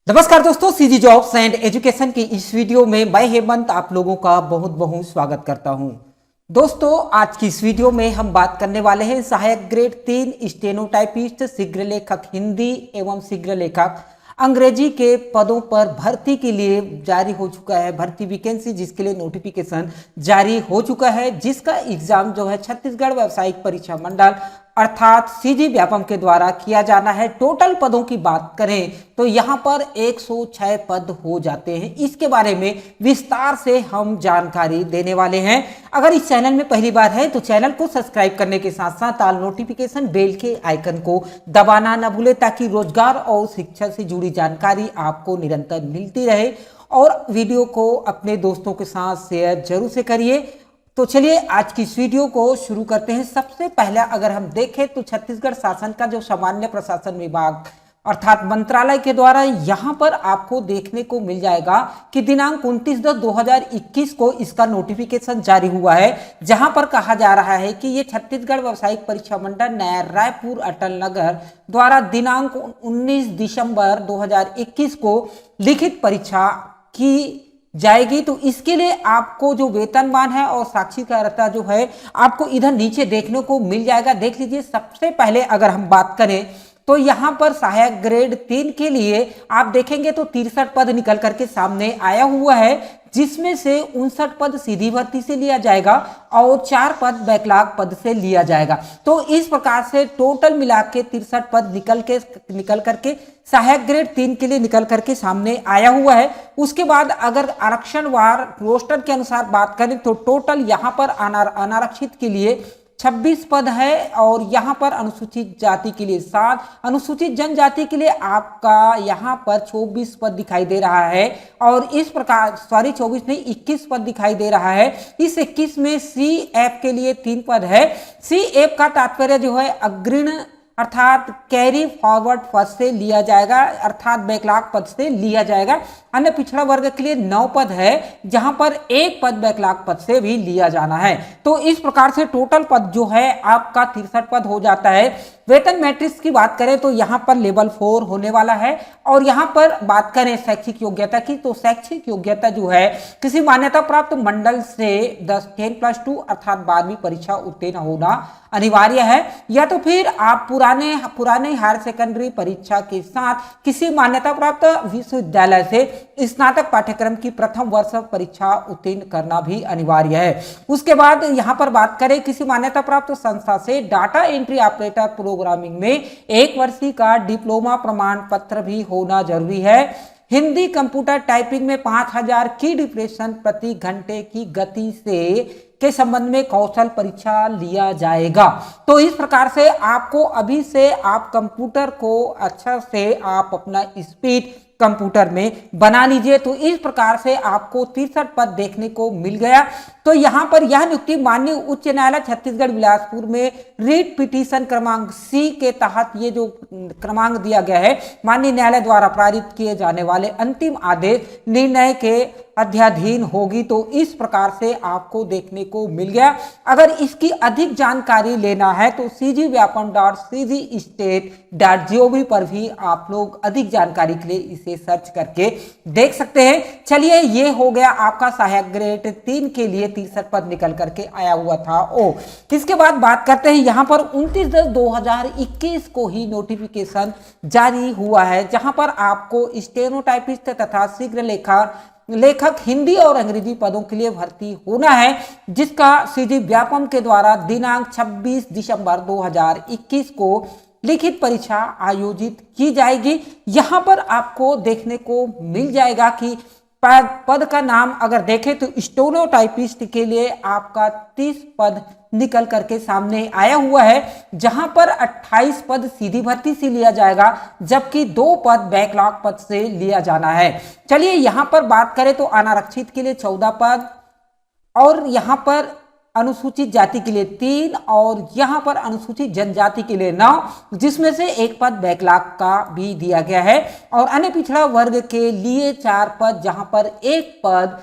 नमस्कार दोस्तों, CG jobs and education की इस वीडियो में मैं हेमंत आप लोगों का बहुत बहुत स्वागत करता हूं। दोस्तों, आज की इस वीडियो में हम बात करने वाले हैं सहायक ग्रेड 3 स्टेनोटाइपिस्ट, शीघ्र लेखक हिंदी एवं शीघ्र लेखक अंग्रेजी के पदों पर भर्ती के लिए जारी हो चुका है भर्ती वैकेंसी, जिसके लिए नोटिफिकेशन जारी हो चुका है, जिसका एग्जाम जो है छत्तीसगढ़ व्यावसायिक परीक्षा मंडल अर्थात सीजी व्यापम के द्वारा किया जाना है। टोटल पदों की बात करें तो यहाँ पर 106 पद हो जाते हैं। इसके बारे में विस्तार से हम जानकारी देने वाले हैं। अगर इस चैनल में पहली बार है तो चैनल को सब्सक्राइब करने के साथ साथ ऑल नोटिफिकेशन बेल के आइकन को दबाना न भूले, ताकि रोजगार और शिक्षा से जुड़ी जानकारी आपको निरंतर मिलती रहे। और वीडियो को अपने दोस्तों के साथ शेयर जरूर से करिए। तो चलिए आज की इस वीडियो को शुरू करते हैं। सबसे पहले अगर हम देखें तो छत्तीसगढ़ शासन का जो सामान्य प्रशासन विभाग अर्थात मंत्रालय के द्वारा यहाँ पर आपको देखने को मिल जाएगा कि दिनांक 29/10/2021 को इसका नोटिफिकेशन जारी हुआ है, जहां पर कहा जा रहा है कि ये छत्तीसगढ़ व्यावसायिक परीक्षा मंडल नया रायपुर अटल नगर द्वारा दिनांक 19 दिसंबर 2021 को लिखित परीक्षा की जाएगी। तो इसके लिए आपको जो वेतनमान है और साक्षरता जो है आपको इधर नीचे देखने को मिल जाएगा। देख लीजिए, सबसे पहले अगर हम बात करें तो यहाँ पर सहायक ग्रेड 3 के लिए आप देखेंगे तो 63 पद निकल करके सामने आया हुआ है, जिसमें से 59 पद सीधी भर्ती से लिया जाएगा और 4 पद बैकलॉग पद से लिया जाएगा। तो इस प्रकार से टोटल मिला के 63 पद निकल करके सहायक ग्रेड 3 के लिए निकल करके सामने आया हुआ है। उसके बाद अगर आरक्षण वार रोस्टर के अनुसार बात करें तो टोटल यहाँ पर अनारक्षित के लिए 26 पद है और यहाँ पर अनुसूचित जाति के लिए 7, अनुसूचित जनजाति के लिए आपका यहाँ पर 24 पद दिखाई दे रहा है। और इस प्रकार 24 नहीं 21 पद दिखाई दे रहा है। इस 21 में CF के लिए 3 पद है। CF का तात्पर्य जो है अग्रिण अर्थात कैरी फॉरवर्ड पद से लिया जाएगा, अर्थात बैकलॉग पद से लिया जाएगा। अन्य पिछड़ा वर्ग के लिए 9 पद है, जहां पर 1 पद बैकलॉग पद से भी लिया जाना है। तो इस प्रकार से टोटल पद जो है आपका 63 पद हो जाता है। वेतन मैट्रिक्स की बात करें तो यहाँ पर लेवल 4 होने वाला है। और यहाँ पर बात करें शैक्षिक योग्यता की तो शैक्षिक योग्यता जो है किसी मान्यता प्राप्त मंडल से 10+2 अर्थात 12वीं परीक्षा उत्तीर्ण होना अनिवार्य है, या तो फिर आप पुराने हायर सेकेंडरी परीक्षा के साथ किसी मान्यता प्राप्त विश्वविद्यालय से स्नातक पाठ्यक्रम की प्रथम वर्ष परीक्षा उत्तीर्ण करना भी अनिवार्य है। उसके बाद यहाँ पर बात करें किसी मान्यता प्राप्त संस्था से डाटा एंट्री ऑपरेटर प्रोग्रामिंग में 1 वर्षीय का डिप्लोमा प्रमाण पत्र भी होना जरूरी है। हिंदी कंप्यूटर टाइपिंग में 5000 की डिप्रेशन प्रति घंटे की गति से के संबंध में कौशल परीक्षा लिया जाएगा। तो इस प्रकार से आपको अभी से आप कंप्यूटर को अच्छा से आप अपना स्पीड कंप्यूटर में बना लीजिए। तो इस प्रकार से आपको 63 पद देखने को मिल गया। तो यहाँ पर यह नियुक्ति माननीय उच्च न्यायालय छत्तीसगढ़ बिलासपुर में रीट पिटीशन क्रमांक C के तहत ये जो क्रमांक दिया गया है माननीय न्यायालय द्वारा पारित किए जाने वाले अंतिम आदेश निर्णय के अध्याधीन होगी। तो इस प्रकार से आपको देखने को मिल गया। अगर इसकी अधिक जानकारी लेना है तो cgvyapam.cgstate.gov पर भी आप लोग अधिक जानकारी के लिए इसे सर्च करके देख सकते हैं। चलिए, ये हो गया आपका सहायक ग्रेड 3 के लिए 63 पद निकल करके आया हुआ था। इसके बाद बात करते हैं यहाँ पर 29/10/2021 को ही नोटिफिकेशन जारी हुआ है, जहां पर आपको स्टेनोटाइपिस्ट तथा शीघ्र लेखक हिंदी और अंग्रेजी पदों के लिए भर्ती होना है, जिसका सीजी व्यापम के द्वारा दिनांक 26 दिसंबर 2021 को लिखित परीक्षा आयोजित की जाएगी। यहाँ पर आपको देखने को मिल जाएगा कि पद का नाम अगर देखें तो स्टेनोटाइपिस्ट के लिए आपका 30 पद निकल करके सामने आया हुआ है, जहां पर 28 पद सीधी भर्ती से लिया जाएगा, जबकि 2 पद बैकलॉग पद से लिया जाना है। चलिए, यहां पर बात करें तो अनारक्षित के लिए 14 पद और यहां पर अनुसूचित जाति के लिए 3 और यहां पर अनुसूचित जनजाति के लिए 9, जिसमें से 1 पद बैकलॉग का भी दिया गया है। और अन्य पिछड़ा वर्ग के लिए 4 पद, जहां पर 1 पद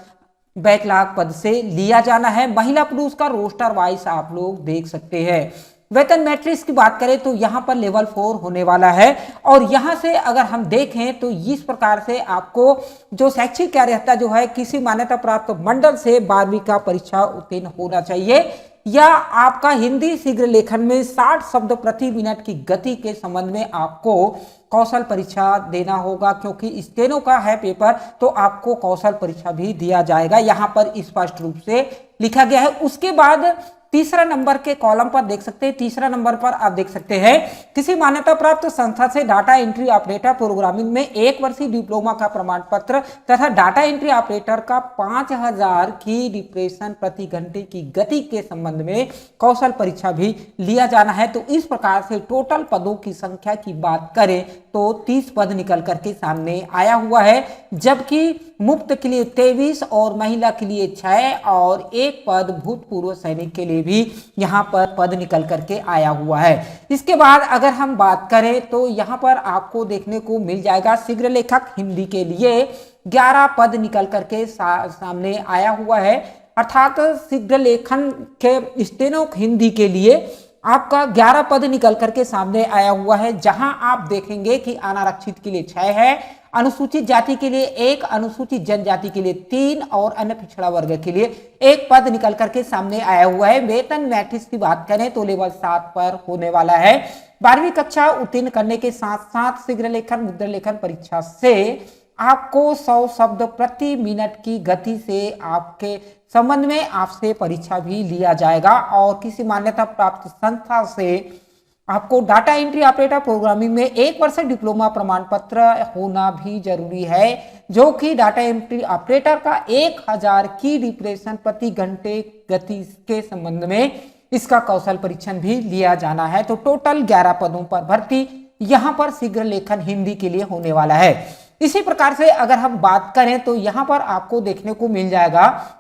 बैकलॉग पद से लिया जाना है। महिला पुरुष का रोस्टर वाइज आप लोग देख सकते हैं। वेतन मैट्रिक्स की बात करें तो यहाँ पर लेवल 4 होने वाला है। और यहाँ से अगर हम देखें तो इस प्रकार से आपको जो शैक्षिक अर्हता जो है किसी मान्यता प्राप्त मंडल से 12वीं का परीक्षा उत्तीर्ण होना चाहिए, या आपका हिंदी शीघ्र लेखन में 60 शब्द प्रति मिनट की गति के संबंध में आपको कौशल परीक्षा देना होगा, क्योंकि स्टेनो का है पेपर तो आपको कौशल परीक्षा भी दिया जाएगा, यहाँ पर स्पष्ट रूप से लिखा गया है। उसके बाद तीसरा नंबर के कॉलम पर देख सकते हैं, तीसरा नंबर पर आप देख सकते हैं किसी मान्यता प्राप्त संस्था से डाटा एंट्री ऑपरेटर प्रोग्रामिंग में 1 वर्षीय डिप्लोमा का प्रमाण पत्र तथा डाटा एंट्री ऑपरेटर का 5000 की डिप्रेशन प्रति घंटे की गति के संबंध में कौशल परीक्षा भी लिया जाना है। तो इस प्रकार से टोटल पदों की संख्या की बात करें तो 30 पद निकल करके सामने आया हुआ है, जबकि मुक्त के लिए 23 और महिला के लिए 6 और 1 पद भूतपूर्व सैनिक के लिए भी यहाँ पर पद निकल करके आया हुआ है। इसके बाद अगर हम बात करें तो यहाँ पर आपको देखने को मिल जाएगा शीघ्र लेखक हिंदी के लिए 11 पद निकल करके सामने आया हुआ है, अर्थात शीघ्र लेखन के स्टेनो हिंदी के लिए आपका 11 पद निकल करके सामने आया हुआ है, जहां आप देखेंगे कि अनारक्षित के लिए 6 है, अनुसूचित जाति के लिए 1, अनुसूचित जनजाति के लिए 3 और अन्य पिछड़ा वर्ग के लिए 1 पद निकल करके सामने आया हुआ है। वेतन मैट्रिक्स की बात करें तो लेवल 7 पर होने वाला है। 12वीं कक्षा उत्तीर्ण करने के साथ साथ शीघ्र लेखन मुद्रण लेखन परीक्षा से आपको 100 शब्द प्रति मिनट की गति से आपके संबंध में आपसे परीक्षा भी लिया जाएगा, और किसी मान्यता प्राप्त संस्था से आपको डाटा एंट्री ऑपरेटर प्रोग्रामिंग में 1 वर्ष डिप्लोमा प्रमाण पत्र होना भी जरूरी है, जो कि डाटा एंट्री ऑपरेटर का 1000 की डिप्रेशन प्रति घंटे गति के संबंध में इसका कौशल परीक्षण भी लिया जाना है। तो टोटल 11 पदों पर भर्ती यहाँ पर शीघ्र लेखन हिंदी के लिए होने वाला है। इसी प्रकार से अगर हम बात करें तो यहाँ पर आपको देखने को मिल जाएगा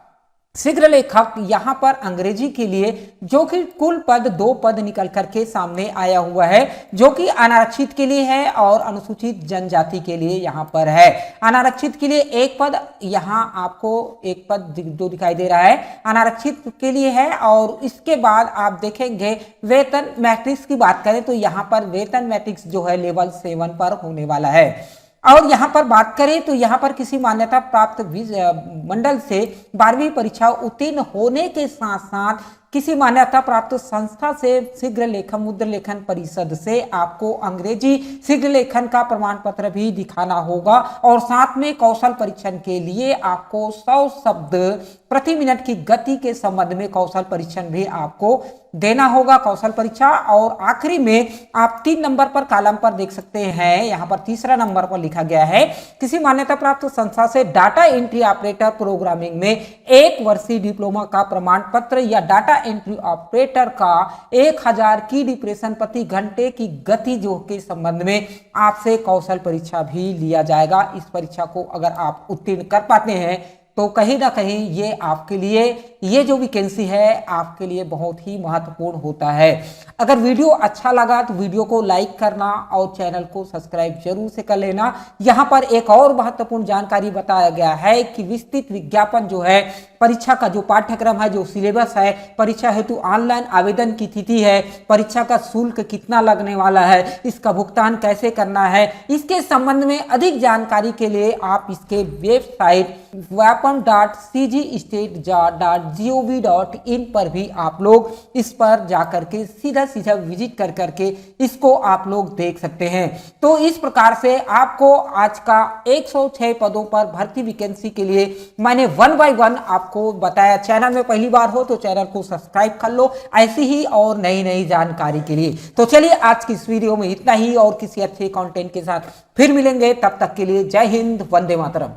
शीघ्र लेखक यहाँ पर अंग्रेजी के लिए, जो कि कुल पद 2 पद निकल करके सामने आया हुआ है, जो कि अनारक्षित के लिए है और अनुसूचित जनजाति के लिए यहाँ पर है। अनारक्षित के लिए 1 पद, यहाँ आपको 1 पद जो दिखाई दे रहा है अनारक्षित के लिए है। और इसके बाद आप देखेंगे वेतन मैट्रिक्स की बात करें तो यहाँ पर वेतन मैट्रिक्स जो है लेवल 7 पर होने वाला है। और यहाँ पर बात करें तो यहाँ पर किसी मान्यता प्राप्त मंडल से 12वीं परीक्षा उत्तीर्ण होने के साथ साथ किसी मान्यता प्राप्त संस्था से शीघ्र लेखन मुद्रण लेखन परिषद से आपको अंग्रेजी शीघ्र लेखन का प्रमाण पत्र भी दिखाना होगा, और साथ में कौशल परीक्षण के लिए आपको 100 शब्द प्रति मिनट की गति के संबंध में कौशल परीक्षण भी आपको देना होगा, कौशल परीक्षा। और आखिरी में आप 3 नंबर पर कॉलम पर देख सकते हैं, यहाँ पर तीसरा नंबर पर लिखा गया है किसी मान्यता प्राप्त संस्था से डाटा एंट्री ऑपरेटर प्रोग्रामिंग में 1 वर्षीय डिप्लोमा का प्रमाण पत्र या डाटा एंट्री ऑपरेटर का 1000 की डिप्रेशन प्रति घंटे की गति जो के संबंध में आपसे कौशल परीक्षा भी लिया जाएगा। इस परीक्षा को अगर आप उत्तीर्ण कर पाते हैं तो कहीं ना कहीं ये आपके लिए ये जो वैकेंसी है आपके लिए बहुत ही महत्वपूर्ण होता है। अगर वीडियो अच्छा लगा तो वीडियो को लाइक करना और चैनल को सब्सक्राइब जरूर से कर लेना। यहाँ पर एक और महत्वपूर्ण जानकारी बताया गया है कि विस्तृत विज्ञापन जो है परीक्षा का जो पाठ्यक्रम है, जो सिलेबस है, परीक्षा हेतु ऑनलाइन आवेदन की तिथि है, परीक्षा का शुल्क कितना लगने वाला है, इसका भुगतान कैसे करना है, इसके संबंध में अधिक जानकारी के लिए आप इसके वेबसाइट wapam.cgstate.gov.in पर भी आप लोग इस पर जाकर के सीधा विजिट कर करके इसको आप लोग देख सकते हैं। तो इस प्रकार से आपको आज का 106 पदों पर भर्ती वैकेंसी के लिए मैंने 1 बाय 1 आपको बताया। चैनल में पहली बार हो तो चैनल को सब्सक्राइब कर लो ऐसी ही और नई जानकारी के लिए। तो चलिए आज की इस वीडियो में इतना ही, और किसी अच्छे कंटेंट के साथ फिर मिलेंगे। तब तक के लिए जय हिंद, वंदे मातरम।